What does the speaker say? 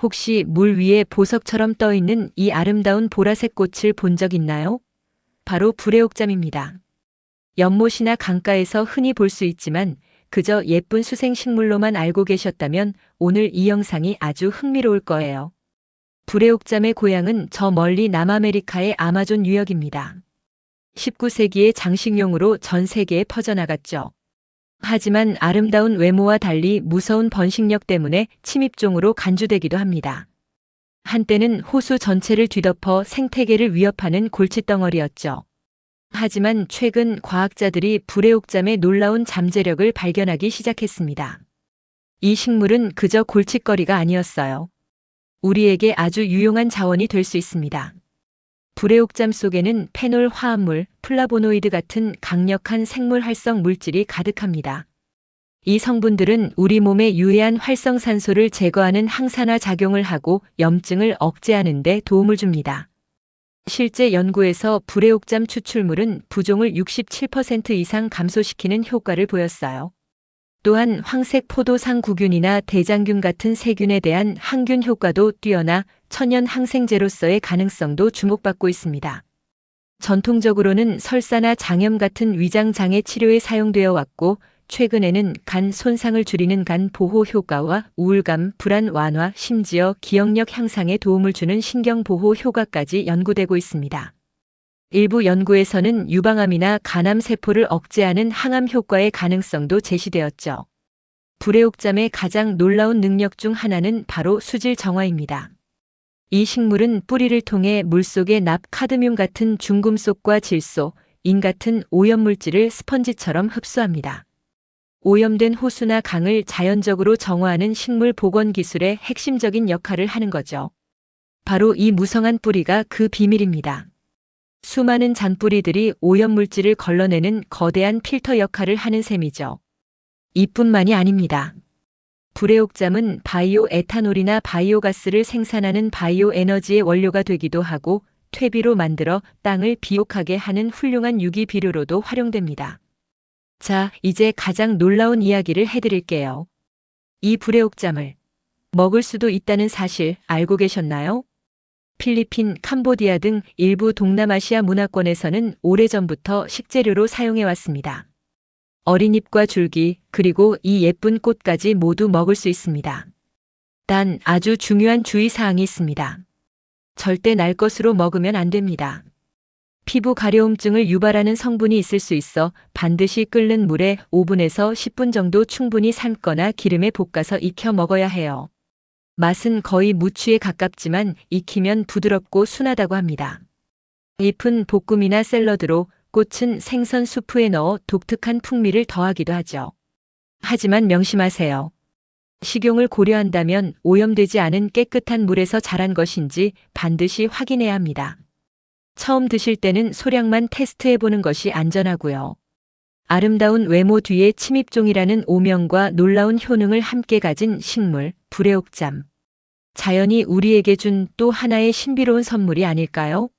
혹시 물 위에 보석처럼 떠 있는 이 아름다운 보라색 꽃을 본 적 있나요? 바로 불애옥잠입니다. 연못이나 강가에서 흔히 볼 수 있지만 그저 예쁜 수생식물로만 알고 계셨다면 오늘 이 영상이 아주 흥미로울 거예요. 불애옥잠의 고향은 저 멀리 남아메리카의 아마존 유역입니다. 19세기에 장식용으로 전 세계에 퍼져나갔죠. 하지만 아름다운 외모와 달리 무서운 번식력 때문에 침입종으로 간주되기도 합니다. 한때는 호수 전체를 뒤덮어 생태계를 위협하는 골칫덩어리였죠. 하지만 최근 과학자들이 불애옥잠의 놀라운 잠재력을 발견하기 시작했습니다. 이 식물은 그저 골칫거리가 아니었어요. 우리에게 아주 유용한 자원이 될 수 있습니다. 불애옥잠 속에는 페놀 화합물, 플라보노이드 같은 강력한 생물 활성 물질이 가득합니다. 이 성분들은 우리 몸에 유해한 활성산소를 제거하는 항산화 작용을 하고 염증을 억제하는 데 도움을 줍니다. 실제 연구에서 불애옥잠 추출물은 부종을 67% 이상 감소시키는 효과를 보였어요. 또한 황색 포도상구균이나 대장균 같은 세균에 대한 항균 효과도 뛰어나 천연 항생제로서의 가능성도 주목받고 있습니다. 전통적으로는 설사나 장염 같은 위장장애 치료에 사용되어 왔고 최근에는 간 손상을 줄이는 간 보호 효과와 우울감, 불안 완화, 심지어 기억력 향상에 도움을 주는 신경 보호 효과까지 연구되고 있습니다. 일부 연구에서는 유방암이나 간암 세포를 억제하는 항암 효과의 가능성도 제시되었죠. 불애옥잠의 가장 놀라운 능력 중 하나는 바로 수질 정화입니다. 이 식물은 뿌리를 통해 물속의 납, 카드뮴 같은 중금속과 질소, 인 같은 오염물질을 스펀지처럼 흡수합니다. 오염된 호수나 강을 자연적으로 정화하는 식물 복원 기술의 핵심적인 역할을 하는 거죠. 바로 이 무성한 뿌리가 그 비밀입니다. 수많은 잔뿌리들이 오염물질을 걸러내는 거대한 필터 역할을 하는 셈이죠. 이뿐만이 아닙니다. 불애옥잠은 바이오 에탄올이나 바이오가스를 생산하는 바이오 에너지의 원료가 되기도 하고 퇴비로 만들어 땅을 비옥하게 하는 훌륭한 유기 비료로도 활용됩니다. 자, 이제 가장 놀라운 이야기를 해드릴게요. 이 불애옥잠을 먹을 수도 있다는 사실 알고 계셨나요? 필리핀, 캄보디아 등 일부 동남아시아 문화권에서는 오래전부터 식재료로 사용해왔습니다. 어린 잎과 줄기, 그리고 이 예쁜 꽃까지 모두 먹을 수 있습니다. 단 아주 중요한 주의사항이 있습니다. 절대 날 것으로 먹으면 안 됩니다. 피부 가려움증을 유발하는 성분이 있을 수 있어 반드시 끓는 물에 5분에서 10분 정도 충분히 삶거나 기름에 볶아서 익혀 먹어야 해요. 맛은 거의 무취에 가깝지만 익히면 부드럽고 순하다고 합니다. 잎은 볶음이나 샐러드로, 꽃은 생선 수프에 넣어 독특한 풍미를 더하기도 하죠. 하지만 명심하세요. 식용을 고려한다면 오염되지 않은 깨끗한 물에서 자란 것인지 반드시 확인해야 합니다. 처음 드실 때는 소량만 테스트해보는 것이 안전하고요. 아름다운 외모 뒤에 침입종이라는 오명과 놀라운 효능을 함께 가진 식물, 불애옥잠. 자연이 우리에게 준 또 하나의 신비로운 선물이 아닐까요?